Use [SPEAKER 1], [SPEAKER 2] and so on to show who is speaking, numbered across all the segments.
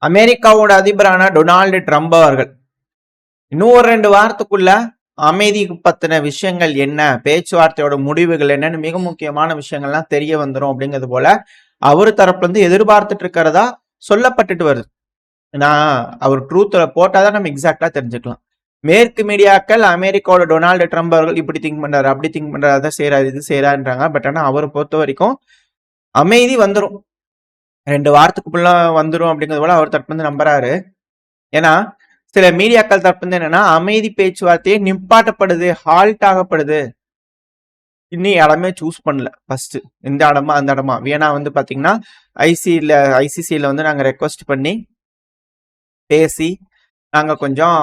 [SPEAKER 1] அமெரிக்காவோட அதிபரான Donald Trump அவர்கள் இன்னும் ஒரு 2 வாரத்துக்குள்ள அமைதி பத்தின விஷயங்கள் என்ன, பேச்சுவார்த்தையோட முடிவுகள் என்னன்னு மிக முக்கியமான விஷயங்கள்லாம் தெரிய வந்துடும் அப்படிங்கிறது போல அவரு தரப்புல இருந்து எதிர்பார்த்துட்டு இருக்கிறதா சொல்லப்பட்டுட்டு வருது. நான் அவர் ட்ரூத்ல போட்டாதான் நம்ம எக்ஸாக்டா தெரிஞ்சுக்கலாம். மேற்கு மீடியாக்கள் அமெரிக்காவோட டொனால்டு ட்ரம்ப் அவர்கள் இப்படி திங்க் பண்றாரு, அப்படி திங்க் பண்றாரு, அதை செய்யறாரு, இது செய்யறாருன்றாங்க. பட் ஆனா அவரை பொறுத்த வரைக்கும் அமைதி வந்துடும், 2 வாரத்துக்குள்ள வந்துடும் அப்படிங்கிறது போல அவர் தரப்பு வந்து நம்புறாரு. ஏன்னா சில மீடியாக்கள் தரப்பு வந்து என்னன்னா அமைதி பேச்சுவார்த்தையே நிப்பாட்டப்படுது, ஹால்ட் ஆகப்படுது, இன்னும் இடமே சூஸ் பண்ணல. ஃபர்ஸ்ட் இந்த இடமா அந்த இடமா வேணா வந்து பாத்தீங்கன்னா ஐசிசில வந்து நாங்க ரெக்வஸ்ட் பண்ணி பேசி நாங்க கொஞ்சம்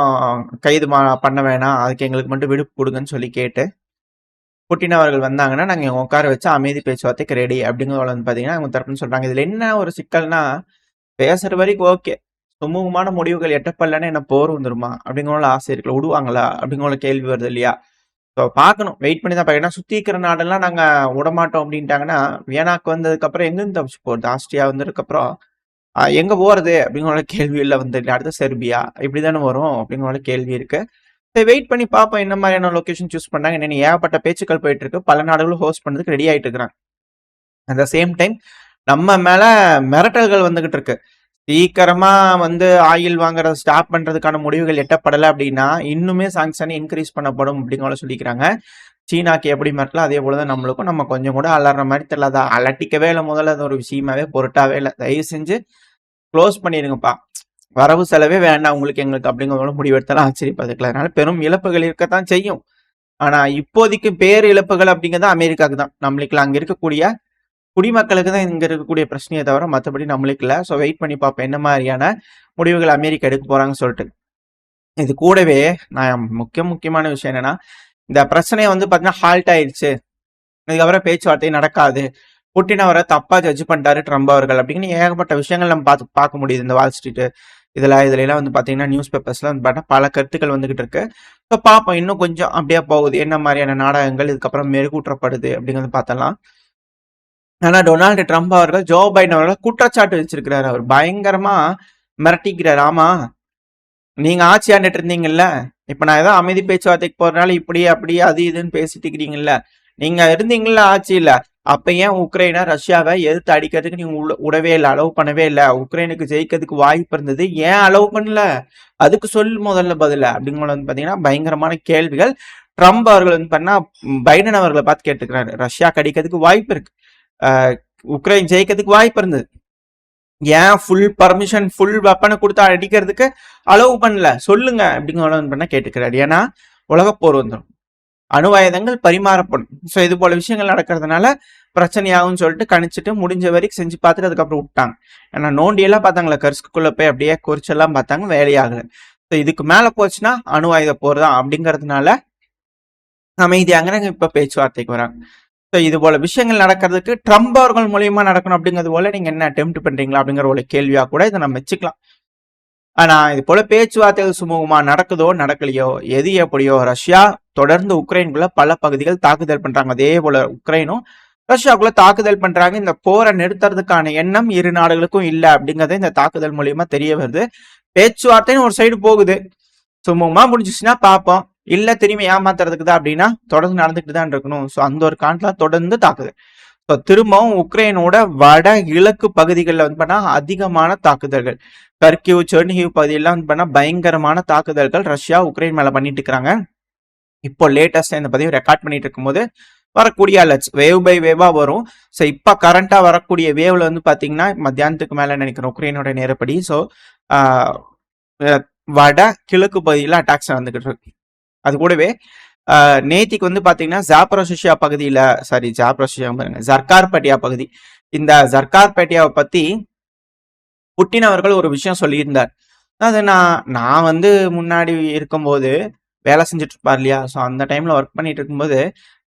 [SPEAKER 1] கைது பண்ண வேணாம், அதுக்கு எங்களுக்கு மட்டும் விடுப்பு கொடுங்கன்னு சொல்லி கேட்டு புட்டின் அவர்கள் வந்தாங்கன்னா நாங்க உட்கார வச்சு அமைதி பேச்சுவார்த்தைக்கு ரெடி அப்படிங்கிறத வந்து பாத்தீங்கன்னா அவங்க தரப்புன்னு சொல்றாங்க. இதுல என்ன ஒரு சிக்கல்னா, பேசுற வரைக்கும் ஓகே, சுமூகமான முடிவுகள் எட்டப்படலன்னு என்ன போர் வந்துருமா அப்படிங்கிற ஆசை இருக்குல்ல, விடுவாங்களா அப்படிங்கிற கேள்வி வருது இல்லையா? ஸோ பார்க்கணும், வெயிட் பண்ணி தான் பார்க்கணும். சுற்றி இருக்கிற நாடெல்லாம் நாங்கள் விடமாட்டோம் அப்படின்ட்டாங்கன்னா வியனாக்கு வந்ததுக்கப்புறம் எங்கேருந்து தப்பிச்சு போகிறது? ஆஸ்திரியா வந்ததுக்கப்புறம் எங்கே போகிறது அப்படிங்கிற கேள்வியில் வந்து அடுத்த செர்பியா இப்படி தானே வரும் அப்படிங்கிற கேள்வி இருக்கு. சரி, வெயிட் பண்ணி பார்ப்போம் என்ன மாதிரியான லொக்கேஷன் சூஸ் பண்ணாங்க. என்னென்ன ஏகப்பட்ட பேச்சுக்கள் போயிட்டு இருக்கு, பல நாடுகளும் ஹோஸ்ட் பண்ணுறதுக்கு ரெடி ஆகிட்டு இருக்கிறாங்க. அட் சேம் டைம் நம்ம மேல மிரட்டல்கள் வந்துகிட்டு இருக்கு. சீக்கிரமா வந்து ஆயில் வாங்குறத ஸ்டாப் பண்றதுக்கான முடிவுகள் எட்டப்படலை அப்படின்னா இன்னுமே சாங்ஷன் இன்க்ரீஸ் பண்ணப்படும் அப்படிங்கிற சொல்லிக்கிறாங்க. சீனாக்கு எப்படி மிரட்டல அதே போலதான் நம்மளுக்கும். நம்ம கொஞ்சம் கூட அலற மாதிரி தெரியல, அதை அலட்டிக்கவே இல்லை, முதல்ல அது ஒரு விஷயமாவே பொருட்டாவே இல்லை. தயவு செஞ்சு க்ளோஸ் பண்ணிருங்கப்பா, வரவு செலவே வேண்டாம் உங்களுக்கு எங்களுக்கு அப்படிங்கிற முடிவெடுத்தாலும் ஆச்சரியப்படுதுக்கல. அதனால பெரும் இழப்புகள் இருக்கத்தான் செய்யும். ஆனா இப்போதைக்கு பேர் இழப்புகள் அப்படிங்கிறது அமெரிக்காவுக்கு தான். நம்மளுக்கு அங்க இருக்கக்கூடிய குடிமக்களுக்கு தான் இங்க இருக்கக்கூடிய பிரச்சனையை தவிர மற்றபடி நம்மளுக்கு இல்லை. ஸோ வெயிட் பண்ணி பார்ப்போம் என்ன மாதிரியான முடிவுகள் அமெரிக்கா எடுக்க போறாங்கன்னு சொல்லிட்டு. இது கூடவே நான் முக்கியமான விஷயம் என்னன்னா, இந்த பிரச்சனையை வந்து பார்த்தீங்கன்னா ஹால்ட் ஆயிடுச்சு, இதுக்கப்புறம் பேச்சுவார்த்தை நடக்காது, புட்டின் அவரை தப்பா ஜட்ஜ் பண்ணிட்டாரு ட்ரம்ப் அவர்கள் அப்படின்னு ஏகப்பட்ட விஷயங்கள் நம்ம பார்க்க முடியுது. இந்த வால் ஸ்ட்ரீட் இதுல எல்லாம் வந்து பாத்தீங்கன்னா நியூஸ் பேப்பர்ஸ்ல வந்து பார்த்தா பல கருத்துக்கள் வந்துகிட்டு இருக்கு. ஸோ பார்ப்போம் இன்னும் கொஞ்சம் அப்படியே போகுது, என்ன மாதிரியான நாடகங்கள் இதுக்கப்புறம் மெருகூற்றப்படுது அப்படிங்கிறது பார்த்தலாம். ஆனா டொனால்டு ட்ரம்ப் அவர்கள் ஜோ பைடன் அவர்கள் குற்றச்சாட்டு வச்சிருக்கிறாரு. அவர் பயங்கரமா மிரட்டிக்கிறார். ஆமா, நீங்க ஆட்சி ஆண்டுட்டு இருந்தீங்கல்ல, இப்ப நான் ஏதோ அமைதி பேச்சுவார்த்தைக்கு போறதுனால இப்படி அப்படி அது இதுன்னு பேசிட்டு இருக்கிறீங்கல்ல, நீங்க இருந்தீங்கல்ல ஆட்சியில, அப்ப ஏன் உக்ரைனை ரஷ்யாவை எதிர்த்து அடிக்கிறதுக்கு நீங்க விடவே இல்லை, அலோவ் பண்ணவே இல்லை? உக்ரைனுக்கு ஜெயிக்கிறதுக்கு வாய்ப்பு இருந்தது, ஏன் அலோவ் பண்ணல? அதுக்கு சொல் முதல்ல பதில அப்படிங்கிற வந்து பாத்தீங்கன்னா பயங்கரமான கேள்விகள் ட்ரம்ப் அவர்கள் வந்து பண்ணா பைடன் அவர்களை பார்த்து கேட்டுக்கிறாரு. ரஷ்யா அடிக்கிறதுக்கு வாய்ப்பு இருக்கு, உக்ரைன் ஜெயிக்கிறதுக்கு வாய்ப்பு இருந்தது, ஏன் ஃபுல் பர்மிஷன் ஃபுல் வெப்பனை கொடுத்து அடிக்கிறதுக்கு அலோவ் பண்ணல சொல்லுங்க அப்படிங்கிற பண்ண கேட்டுக்கிறாரு. ஏன்னா உலகப்போர் வந்துடும், அணு ஆயுதங்கள் பரிமாறப்படும். ஸோ இது போல விஷயங்கள் நடக்கிறதுனால பிரச்சனையாகும்னு சொல்லிட்டு கணிச்சிட்டு முடிஞ்ச வரைக்கும் செஞ்சு பார்த்துட்டு அதுக்கப்புறம் விட்டாங்க. ஏன்னா நோண்டியெல்லாம் பார்த்தாங்களா, கர்ஸ்குள்ள போய் அப்படியே குறிச்செல்லாம் பார்த்தாங்க, வேலையாகல. ஸோ இதுக்கு மேல போச்சுன்னா அணு ஆயுத போர் தான் அப்படிங்கிறதுனால அமைதியாங்க இப்ப பேச்சுவார்த்தைக்கு வராங்க. ஸோ இது போல விஷயங்கள் நடக்கிறதுக்கு ட்ரம்ப் அவர்கள் மூலியமா நடக்கணும் அப்படிங்கிறது போல நீங்க என்ன அட்டெம்ப்ட் பண்றீங்களா அப்படிங்கிற ஒரு கேள்வியா கூட இதை நம்ம வச்சுக்கலாம். ஆனா இது போல பேச்சுவார்த்தைகள் சுமூகமா நடக்குதோ நடக்கலையோ எது எப்படியோ, ரஷ்யா தொடர்ந்து உக்ரைனுக்குள்ள பல பகுதிகள் தாக்குதல் பண்றாங்க. அதே போல உக்ரைனும் ரஷ்யாவுக்குள்ள தாக்குதல் பண்றாங்க. இந்த போரை நிறுத்துறதுக்கான எண்ணம் இரு நாடுகளுக்கும் இல்லை அப்படிங்கறது இந்த தாக்குதல் மூலியமா தெரிய வருது. பேச்சுவார்த்தைன்னு ஒரு சைடு போகுது, சுமூகமா முடிஞ்சிச்சுன்னா பார்ப்போம், இல்ல திரும்பி ஏமாத்துறதுக்கு தான் அப்படின்னா தொடர்ந்து நடந்துட்டு தான் இருக்கணும். ஸோ அந்த ஒரு காலத்துல தொடர்ந்து தாக்குது. ஸோ திரும்பவும் உக்ரைனோட வட இலக்கு பகுதிகளில் வந்து பண்ணா அதிகமான தாக்குதல்கள், கர்கிவ் செர்னிஹிவ் பகுதியெல்லாம் வந்து பண்ணா பயங்கரமான தாக்குதல்கள் ரஷ்யா உக்ரைன் மேல பண்ணிட்டு இருக்கிறாங்க. இப்போ லேட்டஸ்டா இந்த பதிவு ரெக்கார்ட் பண்ணிட்டு இருக்கும்போது வரக்கூடிய அலர்ட்ஸ் வேவ் பை வேவா வரும். ஸோ இப்போ கரண்டா வரக்கூடிய வேவ்ல வந்து பாத்தீங்கன்னா மத்தியானத்துக்கு மேல நினைக்கிறேன் உக்ரைனோட நேரப்படி. ஸோ வட கிழக்கு பகுதியில் அட்டாக்ஸ் நடந்துகிட்டு இருக்கு. அது கூடவே நேத்திக்கு வந்து பாத்தீங்கன்னா ஜாப்ரோசியா பகுதியில ஜர்கார்பேட்டியா பகுதி, இந்த ஜர்கார்பேட்டியாவை பத்தி புட்டின் அவர்கள் ஒரு விஷயம் சொல்லியிருந்தார். அது நான் வந்து முன்னாடி இருக்கும்போது வேலை செஞ்சுட்டு இருப்பார் இல்லையா, ஸோ அந்த டைம்ல ஒர்க் பண்ணிட்டு இருக்கும்போது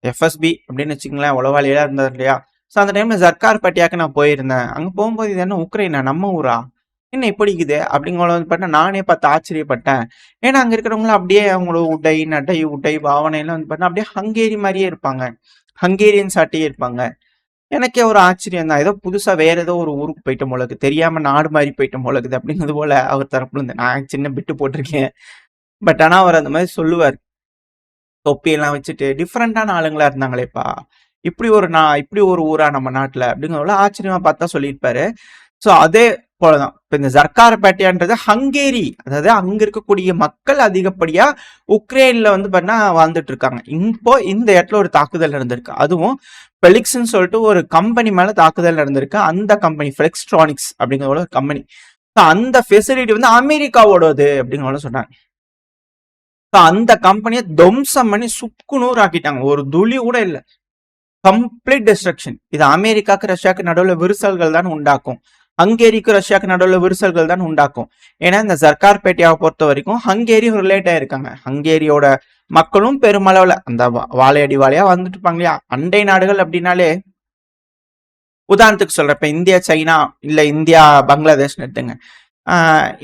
[SPEAKER 1] எஃப்எஸ்பி அப்படின்னு வச்சுங்களேன், உளவாளியா இருந்தார் இல்லையா. ஸோ அந்த டைம்ல ஜர்கார்பேட்டியாக்கு நான் போயிருந்தேன். அங்க போகும்போது இது என்ன உக்ரைனா, நம்ம ஊரா, என்ன இப்படி இருக்குது அப்படிங்கிற நானே பார்த்து ஆச்சரியப்பட்டேன். ஏன்னா அங்க இருக்கிறவங்களும் அப்படியே அவங்களோட உடை நடை உடை பாவனையெல்லாம் வந்து பார்த்தா அப்படியே ஹங்கேரி மாதிரியே இருப்பாங்க, ஹங்கேரியன் சாட்டியே இருப்பாங்க. எனக்கே ஒரு ஆச்சரியம் தான். ஏதோ புதுசா வேற ஏதோ ஒரு ஊருக்கு போயிட்டோம் போல இருக்கு. தெரியாம நாடு மாறி போயிட்டோம் போல இருக்குது அப்படிங்கிறது போல அவர் தரப்புல இருந்து நான் சின்ன பிட்டு போட்டிருக்கேன். பட் ஆனா அவர் அந்த மாதிரி சொல்லுவார். தொப்பியெல்லாம் வச்சுட்டு டிஃப்ரெண்டான ஆளுங்களா இருந்தாங்களேப்பா. இப்படி ஒரு ஊரா நம்ம நாட்டுல அப்படிங்கிறத ஆச்சரியமா பார்த்தா சொல்லியிருப்பாரு. ஸோ அதே போலதான் இப்ப இந்த ஜர்கார்பேட்டையான்றது ஹங்கேரி, அதாவது அங்க இருக்கக்கூடிய மக்கள் அதிகப்படியா உக்ரைன்ல வந்து பார்த்தீங்கன்னா வாழ்ந்துட்டு இருக்காங்க. இப்போ இந்த இடத்துல ஒரு தாக்குதல் நடந்திருக்கு. அதுவும் பெலிக்ஸ்ன்னு சொல்லிட்டு ஒரு கம்பெனி மேல தாக்குதல் நடந்திருக்கு. அந்த கம்பெனி ஃபிளெக்ஸ்ட்ரானிக்ஸ் அப்படிங்கிற ஒரு கம்பெனி. அந்த ஃபெசிலிட்டி வந்து அமெரிக்காவோடது அப்படிங்கிற சொன்னாங்க. அந்த கம்பெனியை துவம்சம் பண்ணி சுக்குநூறு ஆக்கிட்டாங்க. ஒரு துளி கூட இல்லை, கம்ப்ளீட் டிஸ்ட்ரக்ஷன். இது அமெரிக்காக்கு ரஷ்யாவுக்கு நடுவில் விரிசல்கள் தான் உண்டாக்கும். ஹங்கேரிக்கு ரஷ்யாவுக்கு நடுவில் விரிசல்கள் தான் உண்டாக்கும். ஏன்னா இந்த ஜர்கார்பேட்டையாவை பொறுத்த வரைக்கும் ஹங்கேரியும் ரிலேட் ஆயிருக்காங்க. ஹங்கேரியோட மக்களும் பெருமளவுல அந்த வாழையடி வாழையா வந்துட்டு இருப்பாங்க இல்லையா. அண்டை நாடுகள் அப்படின்னாலே உதாரணத்துக்கு சொல்றேன், இப்ப இந்தியா சைனா இல்ல இந்தியா பங்களாதேஷ்னு எடுத்துங்க.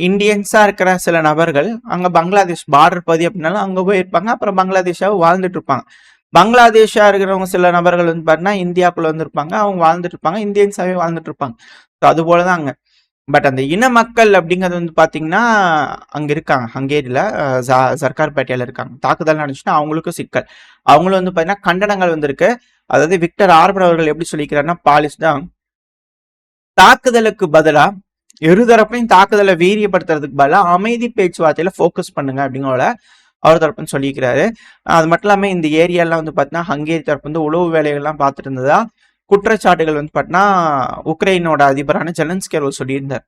[SPEAKER 1] இந்தியன்ஸா இருக்கிற சில நபர்கள் அங்க பங்களாதேஷ் பார்டர் பகுதி அப்படின்னாலும் அங்க போயிருப்பாங்க. அப்புறம் பங்களாதேஷாவை வாழ்ந்துட்டு இருப்பாங்க. பங்களாதேஷா இருக்கிறவங்க சில நபர்கள் வந்து பாத்தீங்கன்னா இந்தியாக்குள்ள வந்திருப்பாங்க, அவங்க வாழ்ந்துட்டு இருப்பாங்க, இந்தியன்ஸாவே வாழ்ந்துட்டு இருப்பாங்க. அது போலதான் அங்க. பட் அந்த இன மக்கள் அப்படிங்கிறது வந்து பாத்தீங்கன்னா அங்க இருக்காங்க. ஹங்கேரியில ஜர்கார்பேட்டையில இருக்காங்க. தாக்குதல் நடந்துச்சுன்னா அவங்களுக்கும் சிக்கல். அவங்களும் வந்து பாத்தீங்கன்னா கண்டனங்கள் வந்திருக்கு. அதாவது விக்டர் ஆர்பன் அவர்கள் எப்படி சொல்லிக்கிறாருன்னா, பாலிஸ் தான் தாக்குதலுக்கு பதிலா இருதரப்பையும் தாக்குதலை வீரியப்படுத்துறதுக்கு பதிலா அமைதி பேச்சுவார்த்தையில போக்கஸ் பண்ணுங்க அப்படிங்கிற அவர் தரப்புன்னு சொல்லிக்கிறாரு. அது மட்டும் இல்லாம இந்த ஏரியாலாம் வந்து பாத்தீங்கன்னா ஹங்கேரி தரப்பு வந்து உளவு வேலைகள்லாம் பார்த்துட்டு இருந்ததா குற்றச்சாட்டுகள் வந்து பாத்தீங்கன்னா உக்ரைனோட அதிபரான ஜெலன்ஸ்கி அவர்கள் சொல்லியிருந்தார்.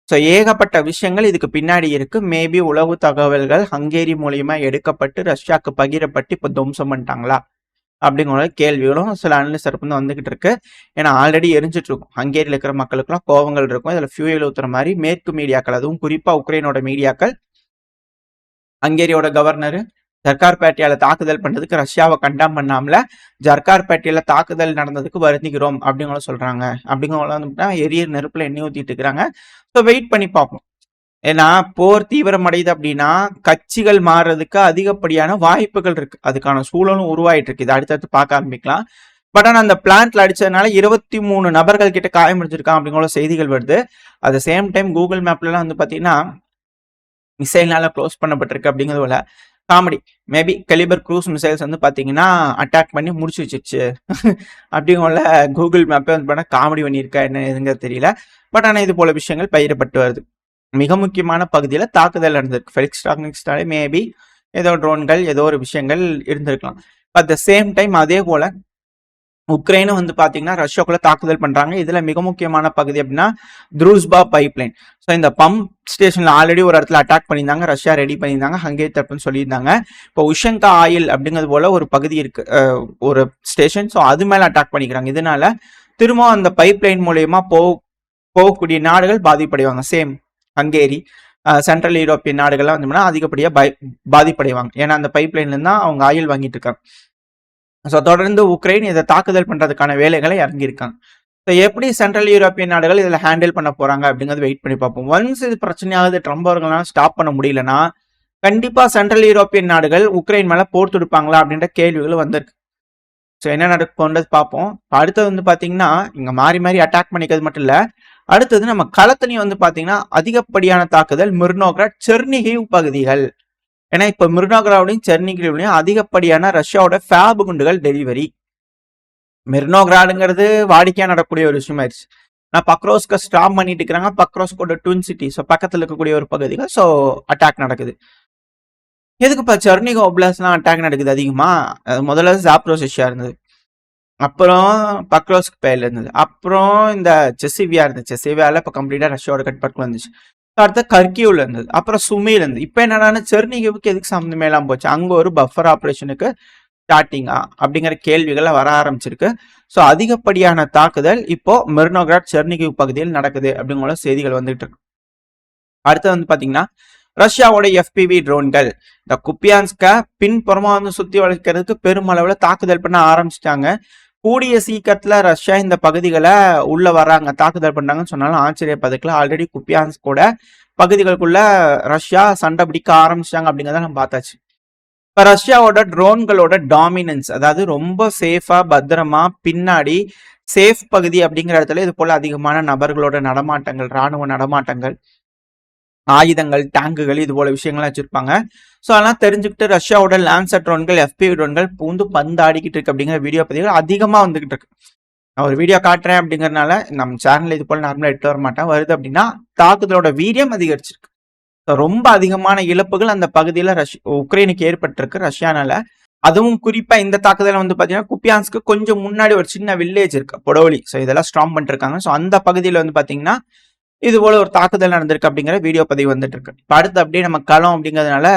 [SPEAKER 1] ஸோ ஏகப்பட்ட விஷயங்கள் இதுக்கு பின்னாடி இருக்கு. மேபி உளவு தகவல்கள் ஹங்கேரி மூலியமா எடுக்கப்பட்டு ரஷ்யாவுக்கு பகிரப்பட்டு இப்போ துவம்சம் பண்ணிட்டாங்களா அப்படிங்கிற கேள்விகளும் சில அனலிஸ்ட் தரப்பு வந்துகிட்டு இருக்கு. ஏன்னா ஆல்ரெடி எரிஞ்சிட்டு இருக்கும். ஹங்கேரியில் இருக்கிற மக்களுக்குலாம் கோபங்கள் இருக்கும். இதுல ஃபியூயல் ஊத்துற மாதிரி மேற்கு மீடியாக்கள், அதுவும் குறிப்பா உக்ரைனோட மீடியாக்கள் ஹங்கேரியோட கவர்னர் ஜர்கார்பேட்டையால தாக்குதல் பண்ணதுக்கு ரஷ்யாவை கண்டம் பண்ணாமல ஜர்கார்பேட்டையில தாக்குதல் நடந்ததுக்கு வருந்திக்கிறோம் அப்படிங்கிற சொல்றாங்க. அப்படிங்கிற எரிய நெருப்புல எண்ணெய் ஊத்திட்டு இருக்கிறாங்க. ஸோ வெயிட் பண்ணி பார்ப்போம். ஏன்னா போர் தீவிரம் அடையுது அப்படின்னா கட்சிகள் மாறுறதுக்கு அதிகப்படியான வாய்ப்புகள் இருக்கு. அதுக்கான சூழலும் உருவாயிட்டு இருக்கு. இதை அடுத்தடுத்து பார்க்க ஆரம்பிக்கலாம். பட் ஆனால் அந்த பிளான்ட்ல அடிச்சதுனால 23 நபர்கள் கிட்ட காயமடைஞ்சிருக்கான் அப்படிங்கிற செய்திகள் வருது. At the same time Google மேப்லாம் வந்து பாத்தீங்கன்னா மிசைல்னால க்ளோஸ் பண்ணப்பட்டிருக்கு அப்படிங்கிறது போல comedy. Maybe Kalibr cruise missiles வந்து பாத்தீங்கன்னா அட்டாக் பண்ணி முடிச்சு வச்சிருச்சு அப்படிங்கிற கூகுள் மேப்பே வந்து பண்ண காமெடி பண்ணியிருக்கா என்ன எதுங்கிறது தெரியல. பட் ஆனால் இது போல விஷயங்கள் பயிரப்பட்டு வருது. மிக முக்கியமான பகுதியில தாக்குதல் நடந்திருக்கு. ஃபெலிக்ஸ்ட்ரானிக்ஸ்னாலே மேபி ஏதோ ட்ரோன்கள் ஏதோ ஒரு விஷயங்கள் இருந்திருக்கலாம். அட் த சேம் டைம் அதே போல உக்ரைனும் வந்து பாத்தீங்கன்னா ரஷ்யாக்குள்ள தாக்குதல் பண்றாங்க. இதுல மிக முக்கியமான பகுதி அப்படின்னா த்ரூஸ்பா பைப்லைன். ஸோ இந்த பம்ப் ஸ்டேஷன்ல ஆல்ரெடி ஒரு இடத்துல அட்டாக் பண்ணியிருந்தாங்க, ரஷ்யா ரெடி பண்ணியிருந்தாங்க, ஹங்கேரி தரப்புன்னு சொல்லியிருந்தாங்க. இப்போ உஷங்கா ஆயில் அப்படிங்கிறது போல ஒரு பகுதி இருக்கு, ஒரு ஸ்டேஷன். ஸோ அது மேல அட்டாக் பண்ணிக்கிறாங்க. இதனால திரும்ப அந்த பைப்லைன் மூலியமா போகக்கூடிய நாடுகள் பாதிப்படைவாங்க. சேம் ஹங்கேரி, சென்ட்ரல் யூரோப்பியன் நாடுகள்லாம் வந்தோம்னா அதிகப்படியா பாதிப்படைவாங்க. ஏன்னா அந்த பைப்லைன்ல இருந்தா அவங்க ஆயில் வாங்கிட்டு இருக்காங்க. ஸோ தொடர்ந்து உக்ரைன் இதை தாக்குதல் பண்றதுக்கான வேலைகளை இறங்கியிருக்காங்க. ஸோ எப்படி சென்ட்ரல் யூரோப்பியன் நாடுகள் இதில் ஹேண்டில் பண்ண போறாங்க அப்படிங்கிறது வெயிட் பண்ணி பார்ப்போம். ஒன்ஸ் இது பிரச்சனையாகுது, ட்ரம்ப் அவர்களால் ஸ்டாப் பண்ண முடியலன்னா கண்டிப்பா சென்ட்ரல் யூரோப்பியன் நாடுகள் உக்ரைன் மேல போர் தொடுப்பாங்களா அப்படின்ற கேள்விகள் வந்திருக்கு. ஸோ என்ன நடக்கும்ன்றது பார்ப்போம். அடுத்தது வந்து பாத்தீங்கன்னா இங்க மாறி மாறி அட்டாக் பண்ணிக்கிறது மட்டும் இல்ல, அடுத்தது நம்ம களத்திலையும் வந்து பாத்தீங்கன்னா அதிகப்படியான தாக்குதல் மிர்னோகிராட், செர்னிகிவ் பகுதிகள். ஏன்னா இப்ப மிர்னோகிராட்லையும் செர்னிகிவ்லையும் அதிகப்படியான ரஷ்யாவோட ஃபேப் குண்டுகள் டெலிவரி. மிர்னோகிராடுங்கிறது வாடிக்கையா நடக்கக்கூடிய ஒரு விஷயம் ஆயிடுச்சு. நான் பக்ரோஸ்க்கு ஸ்டாப் பண்ணிட்டு இருக்கிறாங்க. பக்ரோஸ்கோட ட்வின் சிட்டி, ஸோ பக்கத்துல இருக்கக்கூடிய ஒரு பகுதிகள். ஸோ அட்டாக் நடக்குது. எதுக்குப்பா செர்னிகோ ஒப்லாஸ்ட்லாம் அட்டாக் நடக்குது அதிகமா? முதல்ல ஜாப்ரோசியா இருந்தது, அப்புறம் பக்ரோஸ்க் பேல இருந்தது, அப்புறம் இந்த செசிவியா இருந்தது. செசிவியால இப்போ கம்ப்ளீட்டா ரஷ்யாவோட கட்பாட்டுக்கு வந்துச்சு. அடுத்த கர்கியூல இருந்தது, அப்புறம் சுமில இருந்து. இப்போ என்னன்னா செர்னிகிவுக்கு எதுக்கு சம்மந்தமே இல்லாம போச்சு? அங்க ஒரு பஃபர் ஆபரேஷனுக்கு ஸ்டார்டிங்கா அப்படிங்கிற கேள்விகள் வர ஆரம்பிச்சிருக்கு. ஸோ அதிகப்படியான தாக்குதல் இப்போ மிர்னோகிராட், செர்னிகிவ் பகுதியில் நடக்குது அப்படிங்கிற செய்திகள் வந்துட்டு இருக்கு. அடுத்து வந்து பாத்தீங்கன்னா ரஷ்யாவோட FPV ட்ரோன்கள் இந்த குப்பியான்ஸ்க பின்புறமா வந்து சுத்தி வளைக்கிறதுக்கு பெருமளவுல தாக்குதல் பண்ண ஆரம்பிச்சிட்டாங்க. கூடிய சீக்கிரத்துல ரஷ்யா இந்த பகுதிகளை உள்ள வராங்க, தாக்குதல் பண்ணாங்கன்னு சொன்னாலும் ஆச்சரியப்பதுக்குள்ள ஆல்ரெடி குப்பியான்ஸ்கோட பகுதிகளுக்குள்ள ரஷ்யா சண்டை பிடிக்க ஆரம்பிச்சிட்டாங்க அப்படிங்கிறத நம்ம பார்த்தாச்சு. இப்ப ரஷ்யாவோட ட்ரோன்களோட டாமினன்ஸ், அதாவது ரொம்ப சேஃபா பத்திரமா பின்னாடி சேஃப் பகுதி அப்படிங்கிற இடத்துல இது போல அதிகமான நபர்களோட நடமாட்டங்கள், ராணுவ நடமாட்டங்கள், ஆயுதங்கள், டேங்குகள் இது போல விஷயங்கள்லாம் வச்சிருப்பாங்க. ஸோ அதெல்லாம் தெரிஞ்சுக்கிட்டு ரஷ்யாவோட லான்சர் ட்ரோன்கள், FPV ட்ரோன்கள் பூந்து பந்து ஆடிக்கிட்டு இருக்கு அப்படிங்கிற வீடியோ பதிவுகள் அதிகமாக வந்துகிட்டு இருக்கு. நான் ஒரு வீடியோ காட்டுறேன் அப்படிங்கறதுனால நம்ம சேனல்ல இது போல நார்மலா எடுத்து வர மாட்டேன். வருது அப்படின்னா தாக்குதலோட வீரியம் அதிகரிச்சிருக்கு. ரொம்ப அதிகமான இழப்புகள் அந்த பகுதியில உக்ரைனுக்கு ஏற்பட்டிருக்கு ரஷ்யானால. அதுவும் குறிப்பா இந்த தாக்குதல வந்து பாத்தீங்கன்னா குப்பியான்ஸ்க்கு கொஞ்சம் முன்னாடி ஒரு சின்ன வில்லேஜ் இருக்கு, பொடோலி. ஸோ இதெல்லாம் ஸ்ட்ராங் பண்ணிட்டு இருக்காங்க. ஸோ அந்த பகுதியில வந்து பாத்தீங்கன்னா இது போல ஒரு தாக்குதல் நடந்திருக்கு அப்படிங்கிற வீடியோ பதிவு வந்துட்டு இருக்கு. அடுத்து அப்படியே நம்ம களம் அப்படிங்கிறதுனால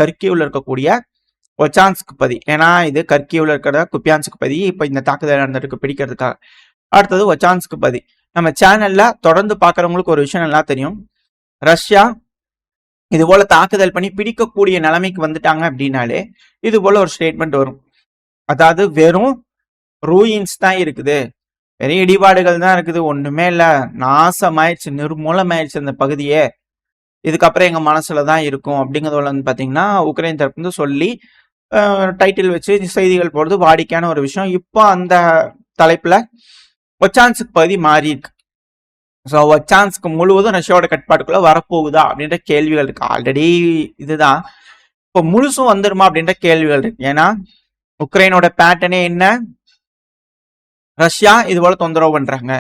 [SPEAKER 1] கர்கிவ்ல இருக்கக்கூடிய ஒச்சான்ஸ்க் பதி, ஏன்னா இது கர்கிவ்ல இருக்கிற குப்பியான்ஸ்க் பதி இப்ப இந்த தாக்குதல் நடந்திருக்கு பிடிக்கிறதுக்காக. அடுத்தது ஒச்சான்ஸ்க் பதி. நம்ம சேனல்ல தொடர்ந்து பாக்குறவங்களுக்கு ஒரு விஷயம் நல்லா தெரியும். ரஷ்யா இது போல தாக்குதல் பண்ணி பிடிக்கக்கூடிய நிலைமைக்கு வந்துட்டாங்க அப்படின்னாலே இது போல ஒரு ஸ்டேட்மெண்ட் வரும். அதாவது வெறும் ரூயின்ஸ் தான் இருக்குது, பெரிய இடிபாடுகள் தான் இருக்குது, ஒண்ணுமே இல்ல, நாசமாயிடுச்சு, நிர்மூலமாயிடுச்சு அந்த பகுதியே, இதுக்கப்புறம் எங்க மனசுலதான் இருக்கும் அப்படிங்கிறத வந்து பாத்தீங்கன்னா உக்ரைன் தரப்பு வந்து சொல்லி டைட்டில் வச்சு செய்திகள் போடுறது வாடிக்கையான ஒரு விஷயம். இப்போ அந்த தலைப்புல ஒச்சான்ஸ்க் பகுதி மாறி இருக்கு. ஸோ ஒச்சான்ஸ்க் முழுவதும் ரஷ்யாவோட கட்டுப்பாட்டுக்குள்ள வரப்போகுதா அப்படின்ற கேள்விகள் இருக்கு. ஆல்ரெடி இதுதான், இப்போ முழுசும் வந்துருமா அப்படின்ற கேள்விகள் இருக்கு. ஏன்னா உக்ரைனோட பேட்டர்னே என்ன, ரஷ்யா இது போல தொந்தரவு பண்றாங்க,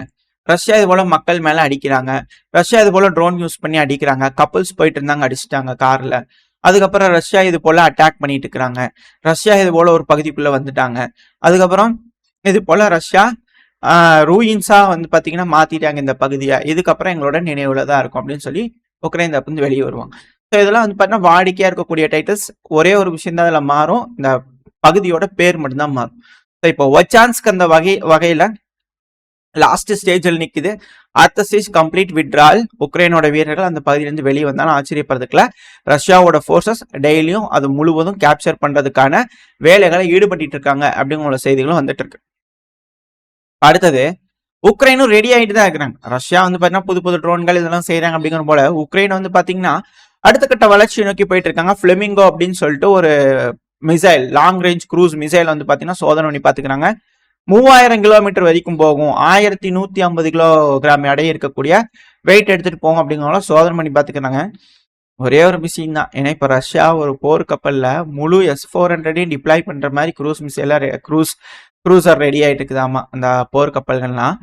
[SPEAKER 1] ரஷ்யா இது போல மக்கள் மேல அடிக்கிறாங்க, ரஷ்யா இது போல ட்ரோன் யூஸ் பண்ணி அடிக்கிறாங்க, கப்பல்ஸ் போயிட்டு இருந்தாங்க அடிச்சுட்டாங்க கார்ல, அதுக்கப்புறம் ரஷ்யா இது போல அட்டாக் பண்ணிட்டு இருக்கிறாங்க, ரஷ்யா இது போல ஒரு பகுதிக்குள்ள வந்துட்டாங்க, அதுக்கப்புறம் இது போல ரஷ்யா ரூயின்ஸா வந்து பாத்தீங்கன்னா மாத்திட்டாங்க இந்த பகுதியை, இதுக்கப்புறம் எங்களோட நினைவுல தான் இருக்கும் அப்படின்னு சொல்லி உக்ரைன் தரப்பு வந்து வெளியே வருவாங்க. ஸோ இதெல்லாம் வந்து பாத்தீங்கன்னா வாடிக்கையா இருக்கக்கூடிய டைட்டில்ஸ். ஒரே ஒரு விஷயம் தான் அதுல மாறும், இந்த பகுதியோட பேர் மட்டும்தான் மாறும். ஸோ இப்போ ஒச்சான்ஸ்க் அந்த வகையில லாஸ்ட் ஸ்டேஜில் நிக்குது. அடுத்த ஸ்டேஜ் கம்ப்ளீட் விட்ரால். உக்ரைனோட வீரர்கள் அந்த பகுதியிலிருந்து வெளியே வந்தாலும் ஆச்சரியப்படுறதுக்குல, ரஷ்யாவோட போர்சஸ் டெய்லியும் அது முழுவதும் கேப்சர் பண்றதுக்கான வேலைகளை ஈடுபட்டு இருக்காங்க அப்படிங்கிற செய்திகளும் வந்துட்டு இருக்கு. அடுத்தது உக்ரைனும் ரெடி ஆகிட்டு தான் இருக்கிறாங்க. ரஷ்யா வந்து பாத்தீங்கன்னா புது புது ட்ரோன்கள் இதெல்லாம் செய்யறாங்க அப்படிங்கிற போல உக்ரைன் வந்து பாத்தீங்கன்னா அடுத்த கட்ட வளர்ச்சியை நோக்கி போயிட்டு இருக்காங்க. பிளெமிங்கோ அப்படின்னு சொல்லிட்டு ஒரு missile, long range cruise missile வந்து பாத்தீங்கன்னா சோதனை பண்ணி பாத்துக்கிறாங்க. 3000 கிலோமீட்டர் வரைக்கும் போகும், 1150 கிலோகிராம் எடை இருக்கக்கூடிய வெயிட் எடுத்துட்டு போகும் அப்படிங்கிற சோதனை பண்ணி பாத்துக்கிறாங்க. ஒரே ஒரு மிஷின் தான், ஏன்னா இப்ப ரஷ்யா ஒரு போர் கப்பல்ல முழு S-400 டிப்ளாய் பண்ற மாதிரி க்ரூஸ் மிசைல க்ரூசர் ரெடி ஆயிட்டு இருக்குதாமா அந்த போர் கப்பல்கள்லாம்.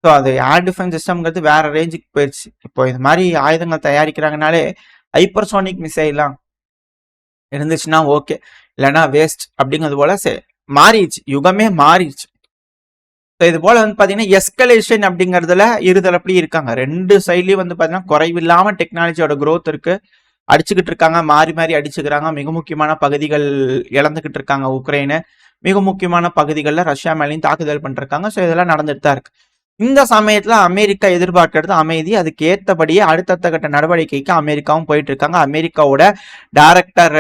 [SPEAKER 1] ஸோ அது ஏர் டிஃபென்ஸ் சிஸ்டம்ங்கிறது வேற ரேஞ்சுக்கு போயிடுச்சு. இப்போ இது மாதிரி ஆயுதங்கள் தயாரிக்கிறாங்கனாலே ஹைப்பர்சோனிக் மிசைலாம் இருந்துச்சுன்னா ஓகே, இல்லைன்னா வேஸ்ட் அப்படிங்கிறது போல மாறிடுச்சு, யுகமே மாறிடுச்சு. ஸோ இது போல வந்து பாத்தீங்கன்னா எஸ்கலேஷன் அப்படிங்கிறதுல இருதரப்புலயும் இருக்காங்க. ரெண்டு சைட்லயும் வந்து பாத்தீங்கன்னா குறைவில்லாம டெக்னாலஜியோட growth இருக்கு, அடிச்சுக்கிட்டு இருக்காங்க, மாறி மாறி அடிச்சுக்கிறாங்க. மிக முக்கியமான பகுதிகள் இழந்துகிட்டு இருக்காங்க உக்ரைனு, மிக முக்கியமான பகுதிகளில் ரஷ்யா மேலேயும் தாக்குதல் பண்ணிருக்காங்க. ஸோ இதெல்லாம் நடந்துட்டு தான் இருக்கு. இந்த சமயத்துல அமெரிக்கா எதிர்பார்க்கறது அமைதி. அதுக்கு ஏற்றபடியே அடுத்தடுத்த கட்ட நடவடிக்கைக்கு அமெரிக்காவும் போயிட்டு இருக்காங்க. அமெரிக்காவோட director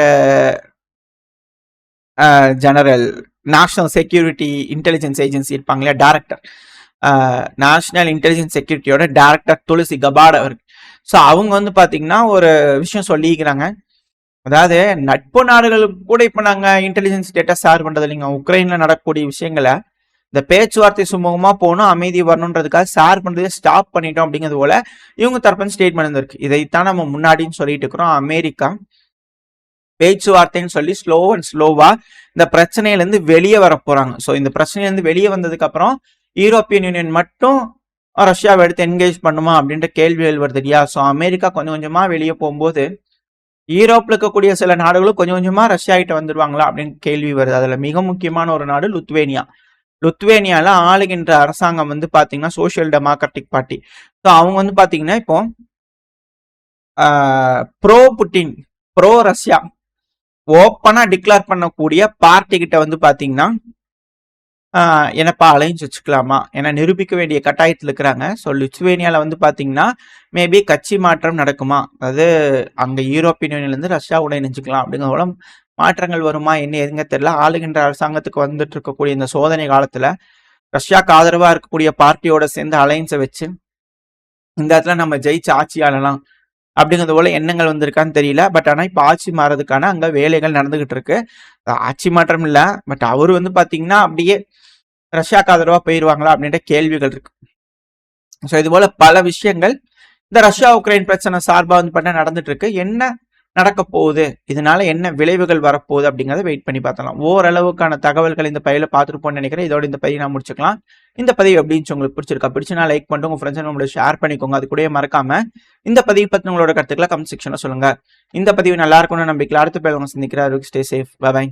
[SPEAKER 1] general national security intelligence agency இருப்பாங்க இல்லையா, டைரக்டர் நேஷனல் இன்டெலிஜென்ஸ் செக்யூரிட்டியோட டைரக்டர் துளசி கபாட் அவருக்கு. ஸோ அவங்க வந்து பாத்தீங்கன்னா ஒரு விஷயம் சொல்லிக்கிறாங்க. அதாவது நட்பு நாடுகளுக்கு கூட இப்ப நாங்க இன்டெலிஜென்ஸ் டேட்டா ஷேர் பண்றது இல்லைங்க. உக்ரைன்ல நடக்கக்கூடிய விஷயங்களை இந்த பேச்சுவார்த்தை சுமூகமா போகணும், அமைதி வரணுன்றதுக்காக ஷேர் பண்றதே ஸ்டாப் பண்ணிட்டோம் அப்படிங்கிறது போல இவங்க தரப்பு ஸ்டேட்மெண்ட் இருந்திருக்கு. இதைத்தான் நம்ம முன்னாடின்னு சொல்லிட்டு இருக்கிறோம். அமெரிக்கா பேச்சுவார்த்தைன்னு சொல்லி ஸ்லோ அண்ட் ஸ்லோவா இந்த பிரச்சனையில இருந்து வெளியே வர போறாங்க. ஸோ இந்த பிரச்சனையில இருந்து வெளியே வந்ததுக்கு அப்புறம் யூரோப்பியன் யூனியன் மட்டும் ரஷ்யாவை எடுத்து என்கேஜ் பண்ணுமா அப்படின்ற கேள்விகள் வருது இல்லையா. ஸோ அமெரிக்கா கொஞ்சம் கொஞ்சமா வெளியே போகும்போது யூரோப்ல இருக்கக்கூடிய சில நாடுகளும் கொஞ்சம் கொஞ்சமா ரஷ்யா கிட்ட வந்துருவாங்களா அப்படின்னு கேள்வி வருது. அதுல மிக முக்கியமான ஒரு நாடு லுத்வேனியா. லுத்வேனியால ஆளுகின்ற அரசாங்கம் வந்து பாத்தீங்கன்னா சோசியல் டெமோக்ராட்டிக் பார்ட்டி. ஸோ அவங்க வந்து பாத்தீங்கன்னா இப்போ ப்ரோ புட்டின், ப்ரோ ரஷ்யா ஓப்பனா டிக்ளேர் பண்ணக்கூடிய பார்ட்டி கிட்ட வந்து பாத்தீங்கன்னா என்னப்பா அலைன்ஸ் வச்சுக்கலாமா என நிரூபிக்க வேண்டிய கட்டாயத்தில் இருக்கிறாங்க. ஸோ லிச்சுவேனியாவில் வந்து பார்த்தீங்கன்னா மேபி கட்சி மாற்றம் நடக்குமா, அதாவது அங்கே யூரோப்பியன் யூனியன்லேருந்து ரஷ்யாவோட இணைஞ்சுக்கலாம் அப்படிங்கிற மாற்றங்கள் வருமா என்ன எதுங்க தெரியல. ஆளுகின்ற அரசாங்கத்துக்கு வந்துட்டு இருக்கக்கூடிய இந்த சோதனை காலத்தில் ரஷ்யாவுக்கு ஆதரவாக இருக்கக்கூடிய பார்ட்டியோட சேர்ந்து அலைன்ஸை வச்சு இந்த இடத்துல நம்ம ஜெயிச்சு ஆட்சி ஆளலாம் அப்படிங்கிறது போல எண்ணங்கள் வந்திருக்கான்னு தெரியல. பட் ஆனால் இப்போ ஆட்சி மாறதுக்கான அங்கே வேலைகள் நடந்துகிட்டு இருக்கு. ஆட்சி மாற்றம் இல்லை, பட் அவர் வந்து பார்த்தீங்கன்னா அப்படியே ரஷ்யாவுக்கு ஆதரவா போயிருவாங்களா அப்படின்ற கேள்விகள் இருக்கு. ஸோ இது போல பல விஷயங்கள் இந்த ரஷ்யா உக்ரைன் பிரச்சனை சார்பா வந்து பண்ண நடந்துட்டு இருக்கு. என்ன நடக்க போகுது, இதனால என்ன விளைவுகள் வரப்போகுது அப்படிங்கறத வெயிட் பண்ணி பார்த்தலாம். ஓரளவுக்கான தகவல்கள் இந்த பதிவுல பார்த்துருப்போம்னு நினைக்கிறேன். இதோட இந்த பதிவு நான் முடிச்சுக்கலாம். இந்த பதிவு எப்படின்னு உங்களுக்கு பிடிச்சிருந்தா லைக் பண்ணிட்டு உங்க ஃப்ரெண்ட்ஸ் நம்மளோட ஷேர் பண்ணிக்கோங்க. அது கூட மறக்காம இந்த பதிவு பத்தி உங்களோட கருத்துக்களை கமெண்ட் செக்ஷன்ல சொல்லுங்க. இந்த பதிவு நல்லா இருக்கும்னு நம்பிக்கையில் அடுத்த பதிவு சந்திக்கிறார். Stay safe. பை.